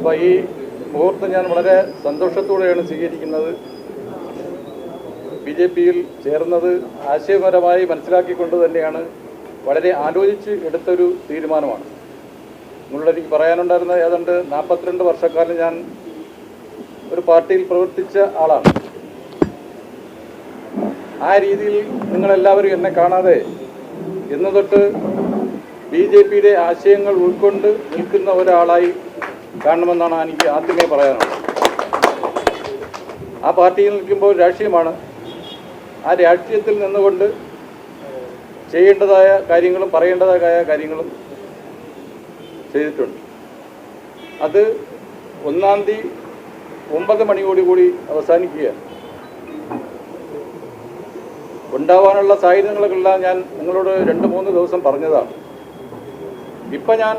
അപ്പോൾ ഈ മുഹൂർത്തം ഞാൻ വളരെ സന്തോഷത്തോടെയാണ് സ്വീകരിക്കുന്നത്. ബി ജെ പിയിൽ ചേർന്നത് ആശയപരമായി മനസ്സിലാക്കിക്കൊണ്ട് തന്നെയാണ്, വളരെ ആലോചിച്ച് എടുത്തൊരു തീരുമാനമാണ്. നിങ്ങളോട് എനിക്ക് പറയാനുണ്ടായിരുന്ന ഏതാണ്ട് 42 വർഷക്കാലം ഞാൻ ഒരു പാർട്ടിയിൽ പ്രവർത്തിച്ച ആളാണ്. ആ രീതിയിൽ നിങ്ങളെല്ലാവരും എന്നെ കാണാതെ ഇന്ന് തൊട്ട് ബി ജെ പിയുടെ ആശയങ്ങൾ ഉൾക്കൊണ്ട് നിൽക്കുന്ന ഒരാളായി കാണണമെന്നാണ് എനിക്ക് ആദ്യമേ പറയാനുള്ളത്. ആ പാർട്ടിയിൽ നിൽക്കുമ്പോൾ രാഷ്ട്രീയമാണ്. ആ രാഷ്ട്രീയത്തിൽ നിന്നുകൊണ്ട് ചെയ്യേണ്ടതായ കാര്യങ്ങളും പറയേണ്ടതായ കാര്യങ്ങളും ചെയ്തിട്ടുണ്ട്. അത് 1-ാം തീയതി 9 മണിയോടുകൂടി അവസാനിക്കുകയാണ്. ഉണ്ടാവാനുള്ള സാഹചര്യങ്ങളെല്ലാം ഞാൻ നിങ്ങളോട് 2-3 ദിവസം പറഞ്ഞതാണ്. ഇപ്പം ഞാൻ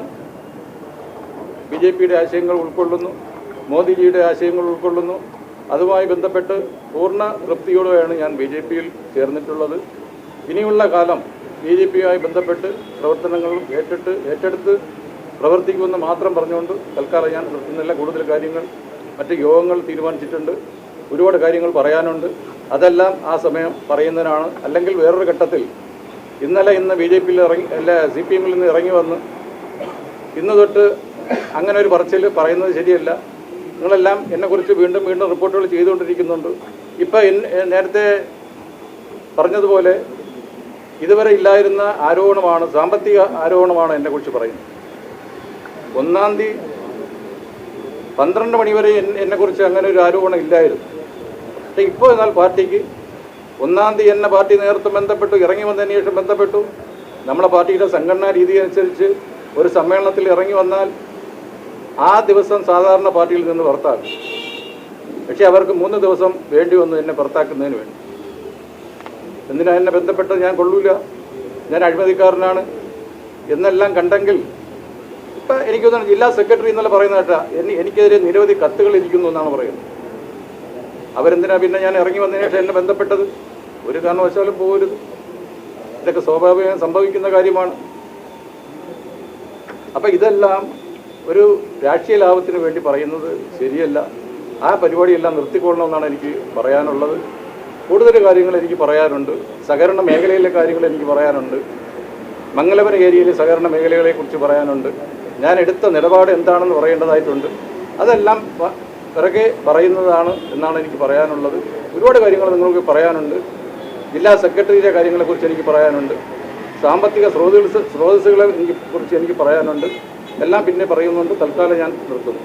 ബി ജെ പിയുടെ ആശയങ്ങൾ ഉൾക്കൊള്ളുന്നു, മോദിജിയുടെ ആശയങ്ങൾ ഉൾക്കൊള്ളുന്നു. അതുമായി ബന്ധപ്പെട്ട് പൂർണ്ണ തൃപ്തിയോടെയാണ് ഞാൻ ബി ജെ പിയിൽ ചേർന്നിട്ടുള്ളത്. ഇനിയുള്ള കാലം ബി ജെ പിയുമായി ബന്ധപ്പെട്ട് പ്രവർത്തനങ്ങളും ഏറ്റെടുത്ത് പ്രവർത്തിക്കുമെന്ന് മാത്രം പറഞ്ഞുകൊണ്ട് തൽക്കാലം ഞാൻ നിർത്തുന്നില്ല. കൂടുതൽ കാര്യങ്ങൾ മറ്റ് യോഗങ്ങൾ തീരുമാനിച്ചിട്ടുണ്ട്. ഒരുപാട് കാര്യങ്ങൾ പറയാനുണ്ട്. അതെല്ലാം ആ സമയം പറയുന്നതിനാണ്. അല്ലെങ്കിൽ വേറൊരു ഘട്ടത്തിൽ ഇന്ന് ബി ജെ പിയിൽ സി പി എമ്മിൽ നിന്ന് ഇറങ്ങി വന്ന് ഇന്ന് തൊട്ട് അങ്ങനെ ഒരു പറച്ചിൽ പറയുന്നത് ശരിയല്ല. നിങ്ങളെല്ലാം എന്നെക്കുറിച്ച് വീണ്ടും റിപ്പോർട്ടുകൾ ചെയ്തുകൊണ്ടിരിക്കുന്നുണ്ട്. ഇപ്പം നേരത്തെ പറഞ്ഞതുപോലെ ഇതുവരെ ഇല്ലായിരുന്ന ആരോപണമാണ്, സാമ്പത്തിക ആരോപണമാണ് എന്നെക്കുറിച്ച് പറയുന്നത്. 1-ാം തീയതി 12 മണി വരെ എന്നെക്കുറിച്ച് അങ്ങനെ ഒരു ആരോപണം ഇല്ലായിരുന്നു. പക്ഷേ ഇപ്പോൾ എന്നാൽ പാർട്ടിക്ക് 1-ാം തീയതി എന്നെ പാർട്ടി നേതൃത്വം ബന്ധപ്പെട്ടു, ഇറങ്ങി വന്നതിന് ശേഷം ബന്ധപ്പെട്ടു. നമ്മളെ പാർട്ടിയുടെ സംഘടനാ രീതി അനുസരിച്ച് ഒരു സമ്മേളനത്തിൽ ഇറങ്ങി വന്നാൽ ആ ദിവസം സാധാരണ പാർട്ടിയിൽ നിന്ന് പുറത്താക്കും. പക്ഷേ അവർക്ക് 3 ദിവസം വേണ്ടി വന്നു എന്നെ പുറത്താക്കുന്നതിന് വേണ്ടി. എന്തിനാ എന്നെ ബന്ധപ്പെട്ട് ഞാൻ കൊള്ളൂല, ഞാൻ അഴിമതിക്കാരനാണ് എന്നെല്ലാം കണ്ടെങ്കിൽ ഇപ്പം എനിക്ക് തോന്നുന്നു ജില്ലാ സെക്രട്ടറി എന്നല്ല പറയുന്നത് കേട്ടാ, എനിക്കെതിരെ നിരവധി കത്തുകൾ ഇരിക്കുന്നു എന്നാണ് പറയുന്നത്. അവരെന്തിനാ പിന്നെ ഞാൻ ഇറങ്ങി വന്നതിന് ശേഷം എന്നെ ബന്ധപ്പെട്ടത്? ഒരു കാരണവശാലും പോകരുത്. ഇതൊക്കെ സ്വാഭാവികം സംഭവിക്കുന്ന കാര്യമാണ്. അപ്പം ഇതെല്ലാം ഒരു രാഷ്ട്രീയ ലാഭത്തിന് വേണ്ടി പറയുന്നത് ശരിയല്ല. ആ പരിപാടിയെല്ലാം നിർത്തിക്കൊള്ളണമെന്നാണ് എനിക്ക് പറയാനുള്ളത്. കൂടുതൽ കാര്യങ്ങൾ എനിക്ക് പറയാനുണ്ട്. സഹകരണ മേഖലയിലെ കാര്യങ്ങൾ എനിക്ക് പറയാനുണ്ട്. മംഗലപുരം ഏരിയയിലെ സഹകരണ മേഖലകളെക്കുറിച്ച് പറയാനുണ്ട്. ഞാൻ എടുത്ത നിലപാട് എന്താണെന്ന് പറയേണ്ടതായിട്ടുണ്ട്. അതെല്ലാം പിറകെ പറയുന്നതാണ് എന്നാണ് എനിക്ക് പറയാനുള്ളത്. ഒരുപാട് കാര്യങ്ങൾ നിങ്ങൾക്ക് പറയാനുണ്ട്. ജില്ലാ സെക്രട്ടറിയുടെ കാര്യങ്ങളെക്കുറിച്ച് എനിക്ക് പറയാനുണ്ട്. സാമ്പത്തിക സ്രോതസ്സുകളെ കുറിച്ച് എനിക്ക് പറയാനുണ്ട്. എല്ലാം പിന്നെ പറയുന്നുണ്ട്. തൽക്കാലം ഞാൻ നിർത്തുന്നു.